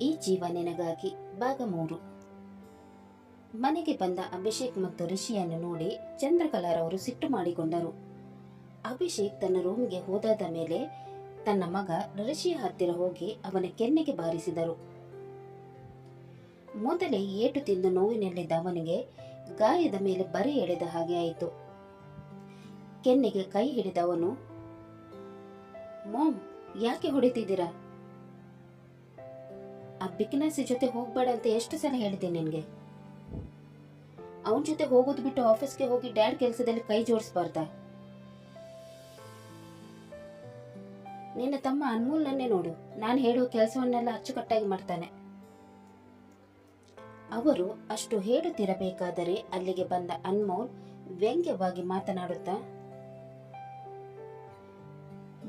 ಈ ಜೀವ ನಿನಗಾಗಿ ಭಾಗ 3. ಮನೆಗೆ ಬಂದ ಅಭಿಷೇಕ್ ಮತ್ತು ರಿಷಿಯನ್ನು ನೋಡಿ ಚಂದ್ರಕಲಾರ್ ಅವರು ಸಿಟ್ಟು ಮಾಡಿಕೊಂಡರು. ಅಭಿಷೇಕ್ ತನ್ನ ರೂಮಿಗೆ ಹೋದಾದ ಮೇಲೆ ತನ್ನ ಮಗ ರಿಷಿಯ ಹತ್ತಿರ ಹೋಗಿ ಅವನ ಕೆನ್ನೆಗೆ ಬಾರಿಸಿದರು. ಮೊದಲೇ ಏಟು ತಿಂದು ನೋವಿನಲ್ಲಿದ್ದ ಅವನಿಗೆ ಗಾಯದ ಮೇಲೆ ಬರೆ ಎಳೆದ ಹಾಗೆ ಆಯಿತು. ಕೆನ್ನೆಗೆ ಕೈ ಹಿಡಿದವನು, ಮಾಮ್, ಯಾಕೆ ಹೊಡಿತಿದ್ದೀರಾ? ಆ ಬಿಕ್ನಾಸಿ ಜೊತೆ ಹೋಗ್ಬೇಡ ಅಂತ ಎಷ್ಟು ಸಲ ಹೇಳಿದೆ ನಿನ್ಗೆ? ಅವನ ಜೊತೆ ಹೋಗೋದು ಬಿಟ್ಟು ಆಫೀಸ್ಗೆ ಹೋಗಿ ಡ್ಯಾಡ್ ಕೆಲಸದಲ್ಲಿ ಕೈ ಜೋಡಿಸಬಾರ್ದ? ನಿನ್ನ ತಮ್ಮ ಅನ್ಮೋಲ್ನನ್ನೇ ನೋಡು, ನಾನು ಹೇಳುವ ಕೆಲಸವನ್ನೆಲ್ಲ ಅಚ್ಚುಕಟ್ಟಾಗಿ ಮಾಡ್ತಾನೆ. ಅವರು ಅಷ್ಟು ಹೇಳುತ್ತಿರಬೇಕಾದರೆ ಅಲ್ಲಿಗೆ ಬಂದ ಅನ್ಮೋಲ್ ವ್ಯಂಗ್ಯವಾಗಿ ಮಾತನಾಡುತ್ತಾ,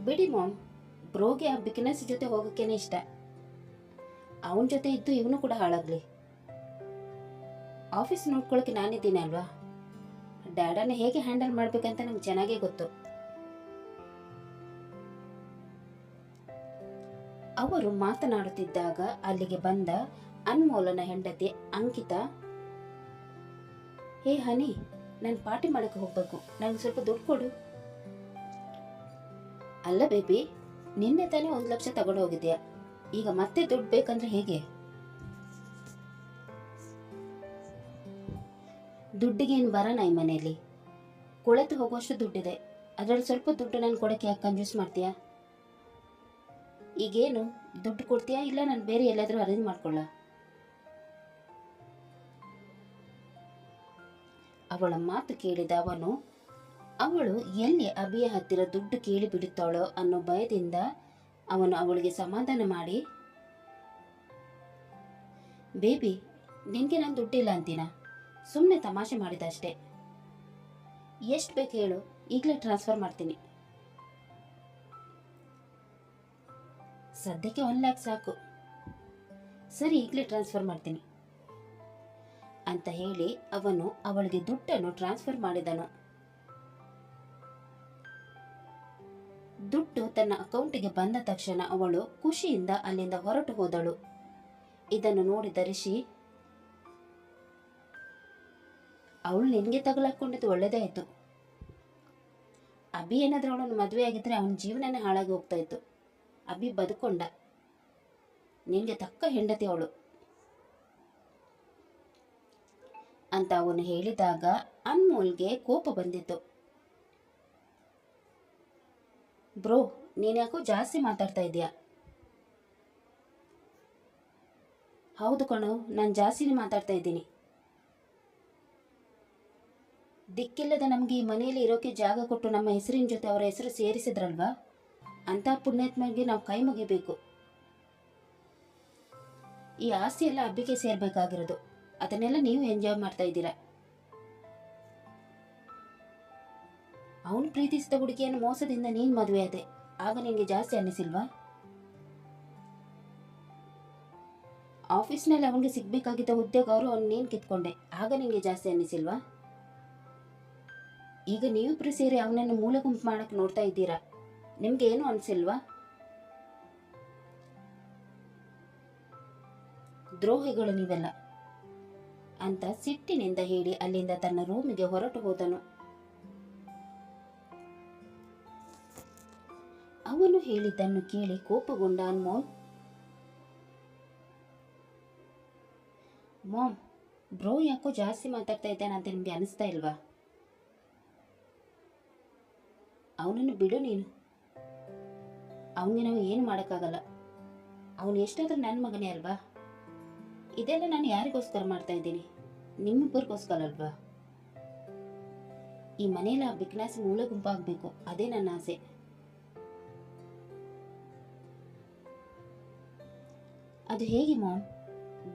ಬಿಡಿ ಮಾಮ್, ಬ್ರೋಗೆ ಆ ಬಿಕ್ನಾಸಿ ಜೊತೆ ಹೋಗಕ್ಕೇನೆ ಇಷ್ಟ. ಅವನ ಜೊತೆ ಇದ್ದು ಇವನು ಕೂಡ ಹಾಳಾಗ್ಲಿ. ಆಫೀಸ್ ನೋಡ್ಕೊಳಕ್ಕೆ ನಾನಿದ್ದೀನಿ ಅಲ್ವಾ? ಡ್ಯಾಡನ್ನ ಹೇಗೆ ಹ್ಯಾಂಡಲ್ ಮಾಡ್ಬೇಕಂತ ನಂಗೆ ಚೆನ್ನಾಗೇ ಗೊತ್ತು. ಅವರು ಮಾತನಾಡುತ್ತಿದ್ದಾಗ ಅಲ್ಲಿಗೆ ಬಂದ ಅನ್ಮೋಲನ ಹೆಂಡತಿ ಅಂಕಿತಾ, ಹೇ ಹನಿ, ನಾನು ಪಾರ್ಟಿ ಮಾಡಕ್ಕೆ ಹೋಗ್ಬೇಕು, ನಂಗೆ ಸ್ವಲ್ಪ ದುಡ್ಡು ಕೊಡು. ಅಲ್ಲ ಬೇಬಿ, ನಿನ್ನೆ ತಾನೇ 1 ಲಕ್ಷ ತಗೊಂಡು ಹೋಗಿದ್ಯಾ, ಈಗ ಮತ್ತೆ ದುಡ್ಡು ಬೇಕಂದ್ರೆ ಹೇಗೆ? ದುಡ್ಡಿಗೇನು ಬರೋಣ ಈ ಮನೆಯಲ್ಲಿ? ಕೊಳೆತು ಹೋಗುವಷ್ಟು ದುಡ್ಡಿದೆ, ಅದರಲ್ಲಿ ಸ್ವಲ್ಪ ದುಡ್ಡು ನಾನು ಕೊಡಕ್ಕೆ ಯಾಕೆ ಕಂಜೂಸ್ ಮಾಡ್ತೀಯಾ? ಈಗೇನು ದುಡ್ಡು ಕೊಡ್ತೀಯಾ, ಇಲ್ಲ ನಾನು ಬೇರೆ ಎಲ್ಲಾದರೂ ಅರೇಂಜ್ ಮಾಡ್ಕೊಳ್ಳ? ಅವಳ ಮಾತು ಕೇಳಿದ ಅವನು, ಅವಳು ಎಲ್ಲಿ ಅಭಿಯ ಹತ್ತಿರ ದುಡ್ಡು ಕೇಳಿ ಬಿಡುತ್ತಾಳೋ ಅನ್ನೋ ಭಯದಿಂದ ಅವನು ಅವಳಿಗೆ ಸಮಾಧಾನ ಮಾಡಿ, ಬೇಬಿ, ನಿನಗೆ ನಾನು ದುಡ್ಡಿಲ್ಲ ಅಂತೀನ? ಸುಮ್ಮನೆ ತಮಾಷೆ ಮಾಡಿದ ಅಷ್ಟೇ. ಎಷ್ಟು ಬೇಕು ಹೇಳು, ಈಗಲೇ ಟ್ರಾನ್ಸ್ಫರ್ ಮಾಡ್ತೀನಿ. ಸದ್ಯಕ್ಕೆ 1 ಲ್ಯಾಕ್ ಸಾಕು. ಸರಿ, ಈಗಲೇ ಟ್ರಾನ್ಸ್ಫರ್ ಮಾಡ್ತೀನಿ ಅಂತ ಹೇಳಿ ಅವನು ಅವಳಿಗೆ ದುಡ್ಡನ್ನು ಟ್ರಾನ್ಸ್ಫರ್ ಮಾಡಿದನು. ದುಡ್ಡು ತನ್ನ ಅಕೌಂಟಿಗೆ ಬಂದ ತಕ್ಷಣ ಅವಳು ಖುಷಿಯಿಂದ ಅಲ್ಲಿಂದ ಹೊರಟು ಹೋದಳು. ಇದನ್ನು ನೋಡಿದ ರಿಷಿ, ಅವಳು ನಿನಗೆ ತಗಲಾಕೊಂಡಿದ್ದು ಒಳ್ಳೇದಾಯಿತು. ಅಭಿ ಏನಾದ್ರೂ ಅವಳನ್ನು ಮದುವೆ ಆಗಿದ್ರೆ ಅವನ ಜೀವನನೇ ಹಾಳಾಗಿ ಹೋಗ್ತಾ ಇತ್ತು. ಅಭಿ ಬದುಕೊಂಡ, ನಿನಗೆ ತಕ್ಕ ಹೆಂಡತಿ ಅವಳು ಅಂತ ಅವನು ಹೇಳಿದಾಗ ಅನ್ಮೋಲ್ಗೆ ಕೋಪ ಬಂದಿತ್ತು. ಬ್ರೋ, ನೀನ್ಯಾಕೋ ಜಾಸ್ತಿ ಮಾತಾಡ್ತಾ ಇದೀಯಾ? ಹೌದು ಕಣೋ, ನಾನು ಜಾಸ್ತಿನೇ ಮಾತಾಡ್ತಾ ಇದ್ದೀನಿ. ದಿಕ್ಕಿಲ್ಲದ ನಮಗೆ ಈ ಮನೆಯಲ್ಲಿ ಇರೋಕೆ ಜಾಗ ಕೊಟ್ಟು ನಮ್ಮ ಹೆಸರಿನ ಜೊತೆ ಅವರ ಹೆಸರು ಸೇರಿಸಿದ್ರಲ್ವಾ, ಅಂತ ಪುಣ್ಯಾತ್ಮಗೆ ನಾವು ಕೈ ಮುಗಿಬೇಕು. ಈ ಆಸ್ತಿ ಎಲ್ಲ ಅಬ್ಬಿಗೆ ಸೇರ್ಬೇಕಾಗಿರೋದು, ಅದನ್ನೆಲ್ಲ ನೀವು ಎಂಜಾಯ್ ಮಾಡ್ತಾ ಇದ್ದೀರಾ. ಅವನು ಪ್ರೀತಿಸಿದ ಹುಡುಗಿಯನ್ನು ಮೋಸದಿಂದ ನೀನು ಮದುವೆ ಆದೆ, ಆಗ ನಿನಗೆ ಜಾಸ್ತಿ ಅನ್ನಿಸಿಲ್ವಾ? ಆಫೀಸ್ನಲ್ಲಿ ಅವನಿಗೆ ಸಿಗ್ಬೇಕಾಗಿದ್ದ ಹುದ್ದೆ ಗೌರವ ನೀನು ಕಿತ್ಕೊಂಡೆ, ಆಗ ನಿನಗೆ ಜಾಸ್ತಿ ಅನ್ನಿಸಿಲ್ವಾ? ಈಗ ನೀವಿಬ್ರು ಸೇರಿ ಅವನನ್ನು ಮೂಲೆ ಗುಂಪು ಮಾಡಕ್ಕೆ ನೋಡ್ತಾ ಇದ್ದೀರಾ, ನಿಮ್ಗೆ ಏನು ಅನಿಸಿಲ್ವಾ? ದ್ರೋಹಿಗಳು ನೀವೆಲ್ಲ ಅಂತ ಸಿಟ್ಟಿನಿಂದ ಹೇಳಿ ಅಲ್ಲಿಂದ ತನ್ನ ರೂಮಿಗೆ ಹೊರಟು ಹೋದನು. ಅವನು ಹೇಳಿದ್ದನ್ನು ಕೇಳಿ ಕೋಪಗೊಂಡ ಅನ್ಮೋಲ್, ಮಾಮ್, ಬ್ರೋ ಯಾಕೋ ಜಾಸ್ತಿ ಮಾತಾಡ್ತಾ ಇದ್ದಾನೆ ಅಂತ ನಿಮಗೆ ಅನಿಸ್ತಾ ಇಲ್ವಾ? ಅವನನ್ನು ಬಿಡು ನೀನು, ಅವನಿಗೆ ನಾವು ಏನು ಮಾಡೋಕ್ಕಾಗಲ್ಲ. ಅವನು ಎಷ್ಟಾದ್ರೂ ನನ್ನ ಮಗನೇ ಅಲ್ವಾ? ಇದೆಲ್ಲ ನಾನು ಯಾರಿಗೋಸ್ಕರ ಮಾಡ್ತಾ ಇದ್ದೀನಿ? ನಿಮ್ಮಿಬ್ಬರಿಗೋಸ್ಕರ ಅಲ್ವಾ? ಈ ಮನೆಯಲ್ಲಿ ಆ ಬಿಕ್ನಾಸಿ ಮೂಲೆ ಗುಂಪಾಗಬೇಕು, ಅದೇ ನನ್ನ ಆಸೆ. ಅದು ಹೇಗೆ ಮಾಮ್?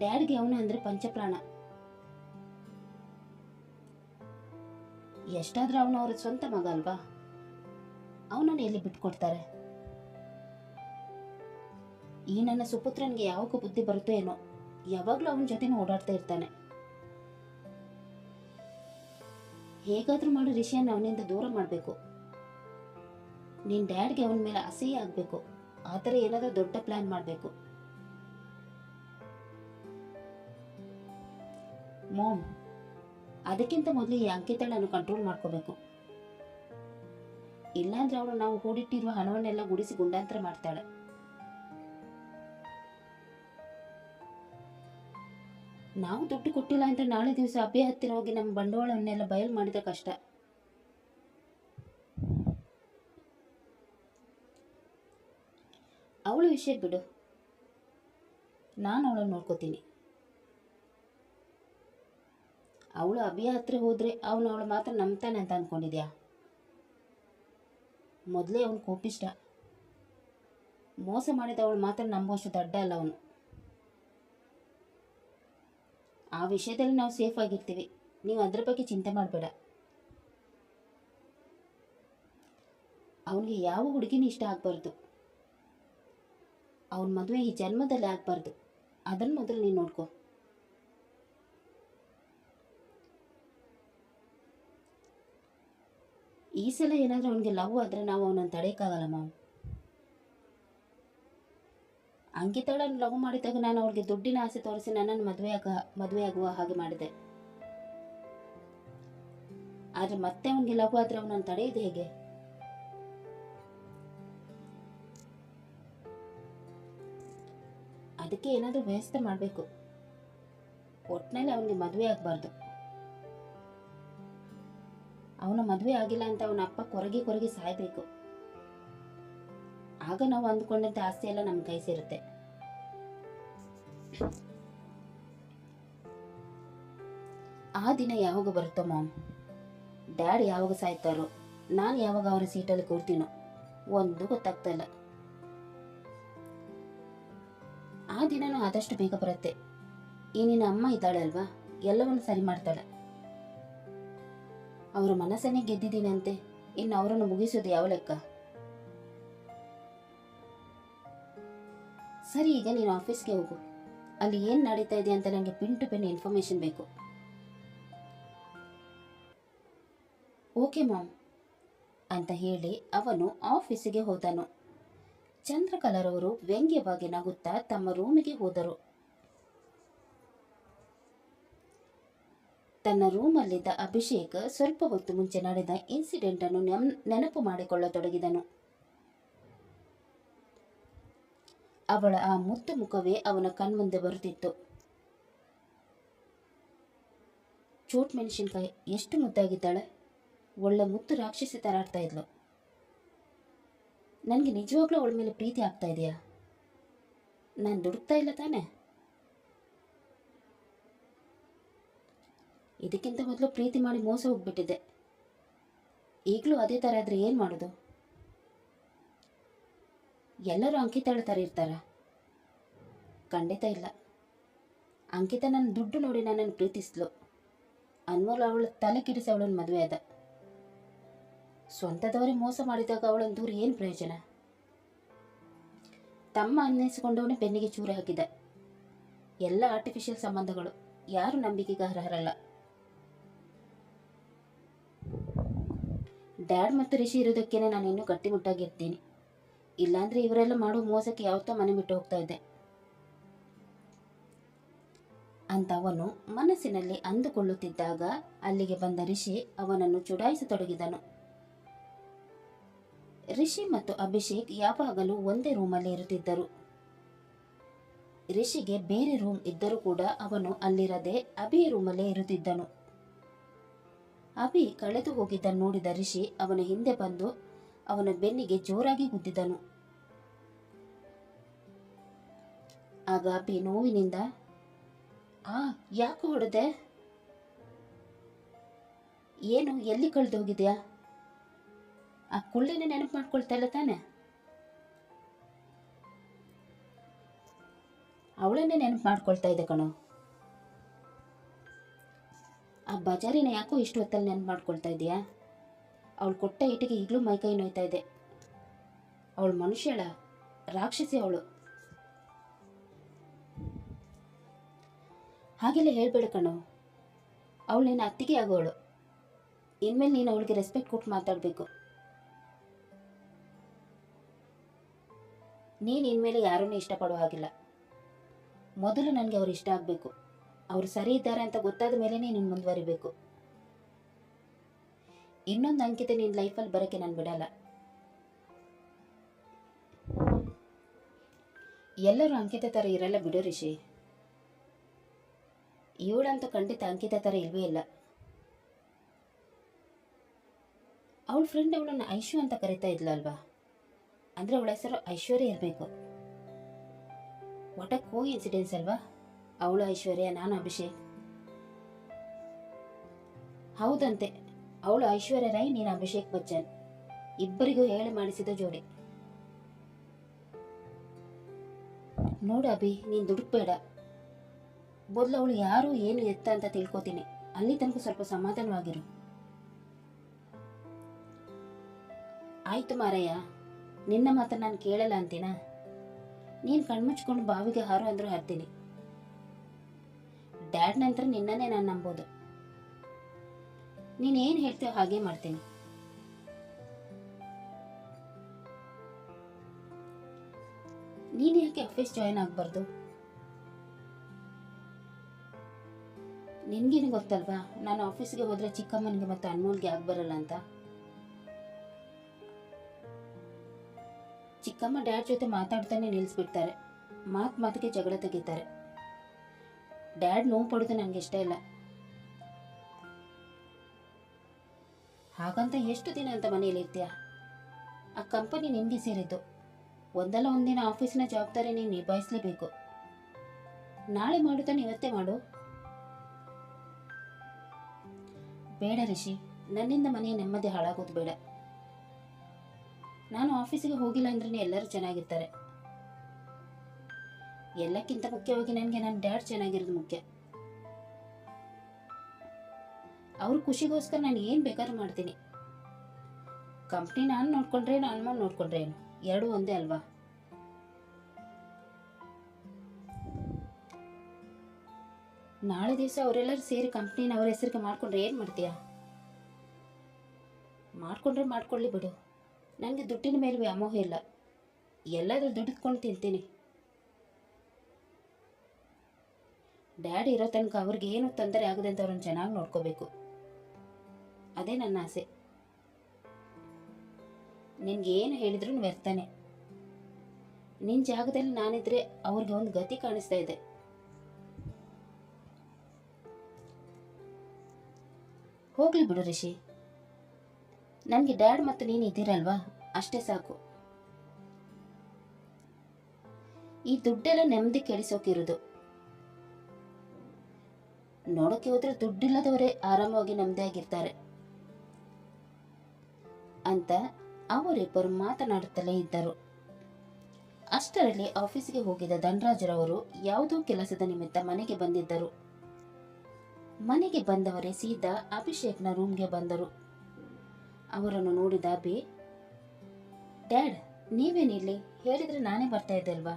ಡ್ಯಾಡ್ಗೆ ಅವನು ಅಂದರೆ ಪಂಚಪ್ರಾಣ. ಎಷ್ಟಾದ್ರೂ ಅವನು ಅವ್ರ ಸ್ವಂತ ಮಗ ಅಲ್ವಾ? ಅವನನ್ನು ಎಲ್ಲಿ ಬಿಟ್ಕೊಡ್ತಾರೆ? ಈ ನನ್ನ ಸುಪುತ್ರನಿಗೆ ಯಾವಾಗ ಬುದ್ಧಿ ಬರುತ್ತೋ ಏನೋ, ಯಾವಾಗಲೂ ಅವನ ಜೊತೆನೂ ಓಡಾಡ್ತಾ ಇರ್ತಾನೆ. ಹೇಗಾದ್ರೂ ಮಾಡಿ ರಿಷಿಯನ್ನು ಅವನಿಂದ ದೂರ ಮಾಡಬೇಕು. ನಿನ್ನ ಡ್ಯಾಡ್ಗೆ ಅವನ ಮೇಲೆ ಅಸಹ್ಯ ಆಗಬೇಕು, ಆ ಥರ ಏನಾದರೂ ದೊಡ್ಡ ಪ್ಲಾನ್ ಮಾಡಬೇಕು. ಮಾಮ್, ಅದಕ್ಕಿಂತ ಮೊದಲು ಈ ಅಂಕಿತಳನ್ನು ಕಂಟ್ರೋಲ್ ಮಾಡ್ಕೋಬೇಕು. ಇಲ್ಲಾಂದ್ರೆ ಅವಳು ನಾವು ಹೂಡಿಟ್ಟಿರುವ ಹಣವನ್ನೆಲ್ಲ ಗುಡಿಸಿ ಗುಂಡಾಂತರ ಮಾಡ್ತಾಳೆ. ನಾವು ದುಡ್ಡು ಕೊಟ್ಟಿಲ್ಲ ಅಂದ್ರೆ ನಾಳೆ ದಿವಸ ಅಭ್ಯ ಹತ್ತಿರ ಹೋಗಿ ನಮ್ಮ ಬಂಡವಾಳವನ್ನೆಲ್ಲ ಬಯಲು ಮಾಡಿದ ಕಷ್ಟ. ಅವಳ ವಿಷಯ ಬಿಡು, ನಾನು ಅವಳನ್ನು ನೋಡ್ಕೋತೀನಿ. ಅವಳು ಅಭಿಯ ಹತ್ರ ಹೋದ್ರೆ ಅವನು ಅವಳ ಮಾತ್ರ ನಂಬ್ತಾನೆ ಅಂತ ಅಂದ್ಕೊಂಡಿದ್ಯಾ? ಮೊದಲೇ ಅವನು ಕೋಪಿಷ್ಟ. ಮೋಸ ಮಾಡಿದ ಅವಳು ಮಾತ್ರ ನಂಬುವಷ್ಟು ದಡ್ಡ ಅಲ್ಲ ಅವನು. ಆ ವಿಷಯದಲ್ಲಿ ನಾವು ಸೇಫ್ ಆಗಿರ್ತೀವಿ, ನೀವು ಅದ್ರ ಬಗ್ಗೆ ಚಿಂತೆ ಮಾಡಬೇಡ. ಅವನಿಗೆ ಯಾವ ಹುಡುಗಿನೂ ಇಷ್ಟ ಆಗಬಾರ್ದು. ಅವನ ಮದುವೆ ಈ ಜನ್ಮದಲ್ಲಿ ಆಗಬಾರ್ದು. ಅದನ್ನು ಮೊದಲು ನೀನು ನೋಡ್ಕೊ. ಈ ಸಲ ಏನಾದರೂ ಅವನಿಗೆ ಲವ್ ಆದರೆ ನಾವು ಅವನನ್ನು ತಡೆಯೋಕ್ಕಾಗಲ್ಲ ಮಾವು. ಅಂಕಿತಳನ್ನು ಲವ್ ಮಾಡಿದಾಗ ನಾನು ಅವಳಿಗೆ ದುಡ್ಡಿನ ಆಸೆ ತೋರಿಸಿ ನನ್ನನ್ನು ಮದುವೆಯಾಗುವ ಹಾಗೆ ಮಾಡಿದೆ. ಆದರೆ ಮತ್ತೆ ಅವನಿಗೆ ಲವ್ ಆದರೆ ಅವನನ್ನು ತಡೆಯೋದು ಹೇಗೆ? ಅದಕ್ಕೆ ಏನಾದರೂ ವ್ಯವಸ್ಥೆ ಮಾಡಬೇಕು. ಒಟ್ಟಿನಲ್ಲಿ ಅವನಿಗೆ ಮದುವೆ ಆಗಬಾರ್ದು. ಅವನ ಮದುವೆ ಆಗಿಲ್ಲ ಅಂತ ಅವನ ಅಪ್ಪ ಕೊರಗಿ ಸಾಯಬೇಕು. ಆಗ ನಾವು ಅಂದ್ಕೊಂಡಂತೆ ಆಸ್ತಿ ಎಲ್ಲ ನಮ್ಮ ಕೈ ಸೇರುತ್ತೆ. ಆ ದಿನ ಯಾವಾಗ ಬರುತ್ತೋ ಮಾಮ್, ಡ್ಯಾಡ್ ಯಾವಾಗ ಸಾಯ್ತಾರೋ, ನಾನು ಯಾವಾಗ ಅವರ ಸೀಟಲ್ಲಿ ಕೂರ್ತೀನೋ ಒಂದು ಗೊತ್ತಾಗ್ತಾ ಇಲ್ಲ. ಆ ದಿನನೂ ಆದಷ್ಟು ಬೇಗ ಬರುತ್ತೆ. ಈ ನಿನ್ನ ಅಮ್ಮ ಇದ್ದಾಳೆ ಅಲ್ವಾ, ಎಲ್ಲವನ್ನು ಸರಿ ಮಾಡ್ತಾಳೆ. ಅವರ ಮನಸ್ಸನ್ನೇ ಗೆದ್ದಿದ್ದೀನಂತೆ, ಇನ್ನು ಅವರನ್ನು ಮುಗಿಸೋದು ಯಾವ ಲೆಕ್ಕ? ಸರಿ, ಈಗ ನೀನು ಆಫೀಸ್ಗೆ ಹೋಗು. ಅಲ್ಲಿ ಏನು ನಡೀತಾ ಇದೆ ಅಂತ ನನಗೆ ಪಿನ್ ಟು ಪಿನ್ ಇನ್ಫಾರ್ಮೇಶನ್ ಬೇಕು. ಓಕೆ ಮಾಮ್ ಅಂತ ಹೇಳಿ ಅವನು ಆಫೀಸಿಗೆ ಹೋದನು. ಚಂದ್ರಕಲಾರವರು ವ್ಯಂಗ್ಯವಾಗಿ ನಗುತ್ತಾ ತಮ್ಮ ರೂಮಿಗೆ ಹೋದರು. ತನ್ನ ರೂಮಲ್ಲಿದ್ದ ಅಭಿಷೇಕ್ ಸ್ವಲ್ಪ ಹೊತ್ತು ಮುಂಚೆ ನಡೆದ ಇನ್ಸಿಡೆಂಟ್ ಅನ್ನು ನೆನಪು ಮಾಡಿಕೊಳ್ಳತೊಡಗಿದನು. ಅವಳ ಆ ಮುತ್ತು ಮುಖವೇ ಅವನ ಕಣ್ಮುಂದೆ ಬರುತ್ತಿತ್ತು. ಚೋಟ್ ಮೆಣಸಿನ್ಕಾಯಿ ಎಷ್ಟು ಮುದ್ದಾಗಿದ್ದಾಳೆ, ಒಳ್ಳೆ ಮುತ್ತು ರಾಕ್ಷಸಿ ತರ ಆಡ್ತಾ ಇದ್ಲು. ನನಗೆ ನಿಜವಾಗ್ಲೂ ಅವಳ ಮೇಲೆ ಪ್ರೀತಿ ಆಗ್ತಾ ಇದೆಯಾ? ನಾನು ದುಡುಕ್ತಾ ಇಲ್ಲ ತಾನೆ? ಇದಕ್ಕಿಂತ ಮೊದಲು ಪ್ರೀತಿ ಮಾಡಿ ಮೋಸ ಹೋಗ್ಬಿಟ್ಟಿದ್ದೆ. ಈಗಲೂ ಅದೇ ಥರ ಆದರೆ ಏನು ಮಾಡೋದು? ಎಲ್ಲರೂ ಅಂಕಿತಳ ಥರ ಇರ್ತಾರ? ಖಂಡಿತ ಇಲ್ಲ. ಅಂಕಿತ ನನ್ನ ದುಡ್ಡು ನೋಡಿ ನನ್ನನ್ನು ಪ್ರೀತಿಸ್ಲು. ಅನ್ಮೋಲ್ ಅವಳ ತಲೆ ಕಿಡಿಸಿ ಅವಳನ್ನು ಮದುವೆ ಆದ. ಸ್ವಂತದವರೇ ಮೋಸ ಮಾಡಿದಾಗ ಅವಳನ್ನು ದೂರ ಏನು ಪ್ರಯೋಜನ? ತಮ್ಮ ಅನ್ನಿಸಿಕೊಂಡವನೇ ಬೆನ್ನಿಗೆ ಚೂರು ಹಾಕಿದ. ಎಲ್ಲ ಆರ್ಟಿಫಿಷಿಯಲ್ ಸಂಬಂಧಗಳು, ಯಾರು ನಂಬಿಕೆಗೆ ಅರ್ಹರಲ್ಲ. ಡ್ಯಾಡ್ ಮತ್ತು ರಿಷಿ ಇರೋದಕ್ಕೇನೆ ನಾನು ಇನ್ನೂ ಗಟ್ಟಿಮುಟ್ಟಾಗಿರ್ತೀನಿ. ಇಲ್ಲಾಂದ್ರೆ ಇವರೆಲ್ಲ ಮಾಡೋ ಮೋಸಕ್ಕೆ ಯಾವತ್ತೋ ಮನೆ ಬಿಟ್ಟು ಹೋಗ್ತಾ ಇದ್ದೆ ಅಂತ ಅವನು ಮನಸ್ಸಿನಲ್ಲಿ ಅಂದುಕೊಳ್ಳುತ್ತಿದ್ದಾಗ ಅಲ್ಲಿಗೆ ಬಂದ ರಿಷಿ ಅವನನ್ನು ಚುಡಾಯಿಸತೊಡಗಿದನು. ರಿಷಿ ಮತ್ತು ಅಭಿಷೇಕ್ ಯಾವಾಗಲೂ ಒಂದೇ ರೂಮಲ್ಲಿ ಇರುತ್ತಿದ್ದರು. ರಿಷಿಗೆ ಬೇರೆ ರೂಮ್ ಇದ್ದರೂ ಕೂಡ ಅವನು ಅಲ್ಲಿರದೆ ಅಭಿಯ ರೂಮಲ್ಲೇ ಇರುತ್ತಿದ್ದನು. ಅಭಿ ಕಳೆದು ಹೋಗಿದ್ದನ್ನು ನೋಡಿದ ರಿಷಿ ಅವನ ಹಿಂದೆ ಬಂದು ಅವನ ಬೆನ್ನಿಗೆ ಜೋರಾಗಿ ಗುದ್ದಿದನು. ಆಗ ಅಭಿ ನೋವಿನಿಂದ, ಯಾಕೆ ಹೊಡೆದೆ? ಏನು, ಎಲ್ಲಿ ಕಳೆದು ಹೋಗಿದ್ಯಾ? ಆ ಕುಳ್ಳಿನ ನೆನಪು ಮಾಡ್ಕೊಳ್ತಾ ಇಲ್ಲ ತಾನೆ? ಅವಳನ್ನೇ ನೆನಪು ಮಾಡ್ಕೊಳ್ತಾ ಇದ್ದೆ ಕಣೋ. ಆ ಬಜಾರಿನ ಯಾಕೋ ಇಷ್ಟು ಹೊತ್ತಲ್ಲಿ ನೆನಪು ಮಾಡ್ಕೊಳ್ತಾ ಇದೆಯಾ? ಅವಳು ಕೊಟ್ಟ ಏಟಿಗೆ ಈಗಲೂ ಮೈಕೈ ನೋಯ್ತಾ ಇದೆ. ಅವಳು ಮನುಷ್ಯಳ, ರಾಕ್ಷಸಿ ಅವಳು. ಹಾಗೆಲ್ಲ ಹೇಳ್ಬೇಡ ಕಣೋ. ಅವಳು ನಿನ್ನ ಅತ್ತಿಗೆ ಆಗೋವಳು. ಇನ್ಮೇಲೆ ನೀನು ಅವಳಿಗೆ ರೆಸ್ಪೆಕ್ಟ್ ಕೊಟ್ಟು ಮಾತಾಡಬೇಕು. ನೀನು ಇನ್ಮೇಲೆ ಯಾರನ್ನೂ ಇಷ್ಟಪಡೋ ಹಾಗಿಲ್ಲ. ಮೊದಲು ನನಗೆ ಅವ್ರು ಇಷ್ಟ ಆಗಬೇಕು. ಅವ್ರು ಸರಿ ಇದ್ದಾರೆ ಅಂತ ಗೊತ್ತಾದ ಮೇಲೇ ನೀನು ಮುಂದುವರಿಬೇಕು. ಇನ್ನೊಂದು ಅಂಕಿತ ನಿನ್ನ ಲೈಫಲ್ಲಿ ಬರೋಕ್ಕೆ ನಾನು ಬಿಡಲ್ಲ. ಎಲ್ಲರೂ ಅಂಕಿತ ಥರ ಇರಲ್ಲ ಬಿಡು ರಿಷಿ. ಇವಳಂತೂ ಖಂಡಿತ ಅಂಕಿತ ಥರ ಇಲ್ವೇ ಇಲ್ಲ. ಅವಳ ಫ್ರೆಂಡ್ ಅವಳನ್ನು ಐಶು ಅಂತ ಕರಿತಾ ಇದ್ಲಲ್ವಾ, ಅಂದರೆ ಅವಳ ಹೆಸರು ಐಶ್ವರ್ಯ ಇರಬೇಕು. ವಾಟ್ ಅ ಕೋ ಇನ್ಸಿಡೆನ್ಸ್ ಅಲ್ವಾ? ಅವಳು ಐಶ್ವರ್ಯ, ನಾನು ಅಭಿಷೇಕ್. ಹೌದಂತೆ, ಅವಳು ಐಶ್ವರ್ಯ ರೈ, ನೀನು ಅಭಿಷೇಕ್ ಬಚ್ಚನ್. ಇಬ್ಬರಿಗೂ ಹೇಳಿ ಮಾಡಿಸಿದ ಜೋಡಿ. ನೋಡು ಅಭಿ, ನೀನು ದುಡುಕ್ಬೇಡ. ಮೊದಲು ಅವಳು ಯಾರು ಏನು ಎತ್ತ ಅಂತ ತಿಳ್ಕೊತೀನಿ. ಅಲ್ಲಿ ತನಕ ಸ್ವಲ್ಪ ಸಮಾಧಾನವಾಗಿರು. ಆಯ್ತು ಮಾರಯ್ಯ, ನಿನ್ನ ಮಾತನ್ನು ನಾನು ಕೇಳಲ್ಲ ಅಂತೀನ. ನೀನು ಕಣ್ಮುಚ್ಕೊಂಡು ಬಾವಿಗೆ ಹಾರು ಅಂದರೂ ಹಾರ್ತೀನಿ. ಡ್ಯಾಡ್ ನಂತರ ನಿನ್ನನ್ನೇ ನಾನು ನಂಬೋದು. ನೀನೇನು ಹೇಳ್ತೀಯೋ ಹಾಗೆ ಮಾಡ್ತೀನಿ. ನೀನು ಯಾಕೆ ಆಫೀಸ್ ಜಾಯಿನ್ ಆಗಬಾರ್ದು? ನಿನ್ಗೇನು ಗೊತ್ತಲ್ವಾ, ನಾನು ಆಫೀಸ್ಗೆ ಹೋದರೆ ಚಿಕ್ಕಮ್ಮನಿಗೆ ಮತ್ತು ಅನ್ಮೋಲ್ಗೆ ಬರಲ್ಲ ಅಂತ. ಚಿಕ್ಕಮ್ಮ ಡ್ಯಾಡ್ ಜೊತೆ ಮಾತಾಡ್ತಾನೆ ನಿಲ್ಲಿಸ್ಬಿಡ್ತಾರೆ. ಮಾತಿಗೆ ಜಗಳ ತೆಗಿತಾರೆ. ಡ್ಯಾಡ್ ನೋವು ಪಡೋದು ನನಗೆ ಇಷ್ಟ ಇಲ್ಲ. ಹಾಗಂತ ಎಷ್ಟು ದಿನ ಅಂತ ಮನೆಯಲ್ಲಿ ಇರ್ತೀಯ? ಆ ಕಂಪನಿ ನಿನಗೆ ಸೇರಿದ್ದು. ಒಂದಲ್ಲ ಒಂದಿನ ಆಫೀಸಿನ ಜವಾಬ್ದಾರಿ ನೀನು ನಿಭಾಯಿಸಲೇಬೇಕು. ನಾಳೆ ಮಾಡುತ್ತಾನೆ ಇವತ್ತೇ ಮಾಡು. ಬೇಡ ರಿಷಿ, ನನ್ನಿಂದ ಮನೆಯ ನೆಮ್ಮದಿ ಹಾಳಾಗೋದು ಬೇಡ. ನಾನು ಆಫೀಸಿಗೆ ಹೋಗಿಲ್ಲ ಅಂದ್ರೆ ಎಲ್ಲರೂ ಚೆನ್ನಾಗಿರ್ತಾರೆ. ಎಲ್ಲಕ್ಕಿಂತ ಮುಖ್ಯವಾಗಿ ನನಗೆ ನನ್ನ ಡ್ಯಾಡ್ ಚೆನ್ನಾಗಿರೋದು ಮುಖ್ಯ. ಅವ್ರ ಖುಷಿಗೋಸ್ಕರ ನಾನು ಏನು ಬೇಕಾದ್ರೂ ಮಾಡ್ತೀನಿ. ಕಂಪ್ನಿ ನಾನು ನೋಡ್ಕೊಂಡ್ರೇನು, ಅನ್ಮೋಲ್ ನೋಡ್ಕೊಂಡ್ರೇನು, ಎರಡೂ ಒಂದೇ ಅಲ್ವಾ? ನಾಳೆ ದಿವಸ ಅವರೆಲ್ಲರೂ ಸೇರಿ ಕಂಪ್ನಿನ ಅವ್ರ ಹೆಸರಿಗೆ ಮಾಡ್ಕೊಂಡ್ರೆ ಏನು ಮಾಡ್ತೀಯಾ? ಮಾಡ್ಕೊಂಡ್ರೆ ಮಾಡ್ಕೊಳ್ಳಿ ಬಿಡು. ನನಗೆ ದುಡ್ಡಿನ ಮೇಲೆ ವ್ಯಾಮೋಹ ಇಲ್ಲ. ಎಲ್ಲಾದರೂ ದುಡಿದ್ಕೊಂಡು ತಿಂತೀನಿ. ಡ್ಯಾಡಿ ಇರೋ ತನಕ ಅವ್ರಿಗೆ ಏನು ತೊಂದರೆ ಆಗದೆ ಅಂತ ಅವ್ರನ್ನ ಚೆನ್ನಾಗಿ ನೋಡ್ಕೋಬೇಕು. ಅದೇ ನನ್ನ ಆಸೆ. ನಿನ್ಗೇನು ಹೇಳಿದ್ರು ವ್ಯರ್ಥನೆ. ನಿನ್ನ ಜಾಗದಲ್ಲಿ ನಾನಿದ್ರೆ ಅವ್ರಿಗೆ ಒಂದು ಗತಿ ಕಾಣಿಸ್ತಾ ಇದೆ. ಹೋಗ್ಲಿ ಬಿಡು ರಿಷಿ, ನನಗೆ ಡ್ಯಾಡ್ ಮತ್ತು ನೀನು ಇದ್ದೀರಲ್ವಾ, ಅಷ್ಟೇ ಸಾಕು. ಈ ದುಡ್ಡೆಲ್ಲ ನೆಮ್ಮದಿ ಕೆಡಿಸೋಕಿರೋದು. ನೋಡೋಕೆ ಹೋದ್ರೆ ದುಡ್ಡಿಲ್ಲದವರೇ ಆರಾಮವಾಗಿ ನೆಮ್ಮದಿಯಾಗಿರ್ತಾರೆ ಅಂತ ಅವರಿಬ್ಬರು ಮಾತನಾಡುತ್ತಲೇ ಇದ್ದರು. ಅಷ್ಟರಲ್ಲಿ ಆಫೀಸಿಗೆ ಹೋಗಿದ್ದ ಧನರಾಜರವರು ಯಾವುದೋ ಕೆಲಸದ ನಿಮಿತ್ತ ಮನೆಗೆ ಬಂದಿದ್ದರು. ಮನೆಗೆ ಬಂದವರೇ ಸೀದಾ ಅಭಿಷೇಕ್ನ ರೂಮ್ಗೆ ಬಂದರು. ಅವರನ್ನು ನೋಡಿದ ಅಭಿ, ಡ್ಯಾಡ್ ನೀವೇನಿಲ್ಲಿ? ಹೇಳಿದ್ರೆ ನಾನೇ ಬರ್ತಾ ಇದ್ದೆ ಅಲ್ವಾ?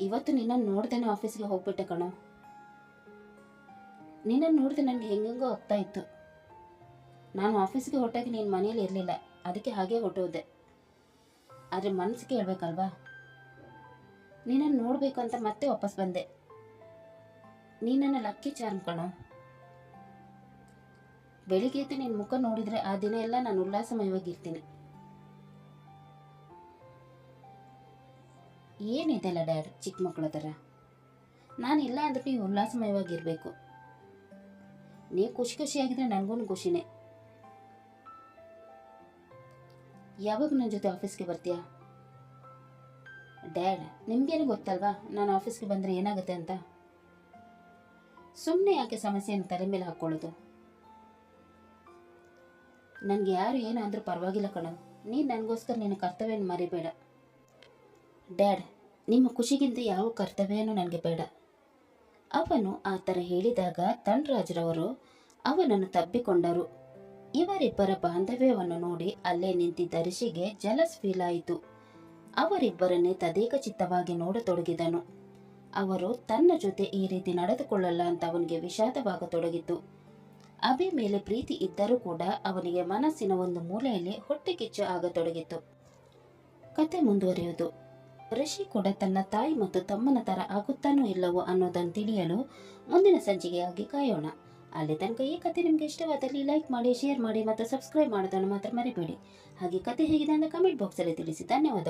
ಇವತ್ತು ನಿನ್ನನ್ನು ನೋಡ್ದೇನೆ ಆಫೀಸ್ಗೆ ಹೋಗ್ಬಿಟ್ಟೆ ಕಣೋ. ನಿನ್ನನ್ನು ನೋಡಿದೆ ನನಗೆ ಹೆಂಗೆಂಗೋ ಆಗ್ತಾ ಇತ್ತು. ನಾನು ಆಫೀಸ್ಗೆ ಹೊರಟಾಗ ನೀನು ಮನೇಲಿ ಇರಲಿಲ್ಲ, ಅದಕ್ಕೆ ಹಾಗೆ ಹೊರಟೋದೆ. ಆದರೆ ಮನಸ್ಸಿಗೆ ಹೇಳ್ಬೇಕಲ್ವಾ, ನಿನ್ನನ್ನು ನೋಡಬೇಕು ಅಂತ ಮತ್ತೆ ವಾಪಸ್ ಬಂದೆ. ನೀನನ್ನು ಲಕ್ಕಿ ಚಾರ್ಮ್ ಕಣೋ. ಬೆಳಿಗ್ಗೆ ಎದ್ದು ನಿನ್ನ ಮುಖ ನೋಡಿದರೆ ಆ ದಿನ ಎಲ್ಲ ನಾನು ಉಲ್ಲಾಸಮಯವಾಗಿರ್ತೀನಿ. ಏನಿದೆಲ್ಲ ಡ್ಯಾಡ್, ಚಿಕ್ಕ ಮಕ್ಕಳ ಥರ. ನಾನಿಲ್ಲ ಅಂದ್ರೆ ನೀವು ಉಲ್ಲಾಸಮಯವಾಗಿರಬೇಕು. ನೀವು ಖುಷಿಯಾಗಿದ್ರೆ ನನಗೂ ಖುಷಿನೇ. ಯಾವಾಗ ನನ್ನ ಜೊತೆ ಆಫೀಸ್ಗೆ ಬರ್ತೀಯಾ? ಡ್ಯಾಡ್ ನಿಮಗೇನು ಗೊತ್ತಲ್ವಾ ನಾನು ಆಫೀಸ್ಗೆ ಬಂದರೆ ಏನಾಗುತ್ತೆ ಅಂತ. ಸುಮ್ಮನೆ ಯಾಕೆ ಸಮಸ್ಯೆಯನ್ನು ತಲೆ ಮೇಲೆ ಹಾಕ್ಕೊಳ್ಳೋದು? ನನಗೆ ಯಾರು ಏನಾದರೂ ಪರವಾಗಿಲ್ಲ ಕಣೋ. ನೀನು ನನಗೋಸ್ಕರ ನಿನ್ನ ಕರ್ತವ್ಯನ ಮರಿಬೇಡ. ಡ್ಯಾಡ್ ನಿಮ್ಮ ಖುಷಿಗಿಂತ ಯಾವ ಕರ್ತವ್ಯನೂ ನನಗೆ ಬೇಡ. ಅವನು ಆ ಥರ ಹೇಳಿದಾಗ ಧನರಾಜ್ರವರು ಅವನನ್ನು ತಬ್ಬಿಕೊಂಡರು. ಇವರಿಬ್ಬರ ಬಾಂಧವ್ಯವನ್ನು ನೋಡಿ ಅಲ್ಲೇ ನಿಂತಿದ್ದ ರಿಷಿಗೆ ಜಲಸ್ ಫೀಲ್ ಆಯಿತು. ಅವರಿಬ್ಬರನ್ನೇ ತದೇಕ ಚಿತ್ತವಾಗಿ ನೋಡತೊಡಗಿದನು. ಅವರು ತನ್ನ ಜೊತೆ ಈ ರೀತಿ ನಡೆದುಕೊಳ್ಳಲ್ಲ ಅಂತ ಅವನಿಗೆ ವಿಷಾದವಾಗತೊಡಗಿತು. ಅಭಿ ಮೇಲೆ ಪ್ರೀತಿ ಇದ್ದರೂ ಕೂಡ ಅವನಿಗೆ ಮನಸ್ಸಿನ ಒಂದು ಮೂಲೆಯಲ್ಲಿ ಹೊಟ್ಟೆ ಕಿಚ್ಚು ಆಗತೊಡಗಿತು. ಕತೆ ಮುಂದುವರಿಯುವುದು. ರಿಷಿ ಕೂಡ ತನ್ನ ತಾಯಿ ಮತ್ತು ತಮ್ಮನ ತರ ಆಗುತ್ತಾನೋ ಇಲ್ಲವೋ ಅನ್ನೋದನ್ನು ತಿಳಿಯಲು ಮುಂದಿನ ಸಂಚಿಕೆಯಾಗಿ ಕಾಯೋಣ. ಅಲ್ಲಿ ತನಕ ಈ ಕತೆ ನಿಮ್ಗೆ ಇಷ್ಟವಾದಲ್ಲಿ ಲೈಕ್ ಮಾಡಿ, ಶೇರ್ ಮಾಡಿ ಮತ್ತು ಸಬ್ಸ್ಕ್ರೈಬ್ ಮಾಡೋದನ್ನು ಮಾತ್ರ ಮರಿಬೇಡಿ. ಹಾಗೆ ಕತೆ ಹೇಗಿದೆ ಅಂತ ಕಮೆಂಟ್ ಬಾಕ್ಸಲ್ಲಿ ತಿಳಿಸಿ. ಧನ್ಯವಾದ.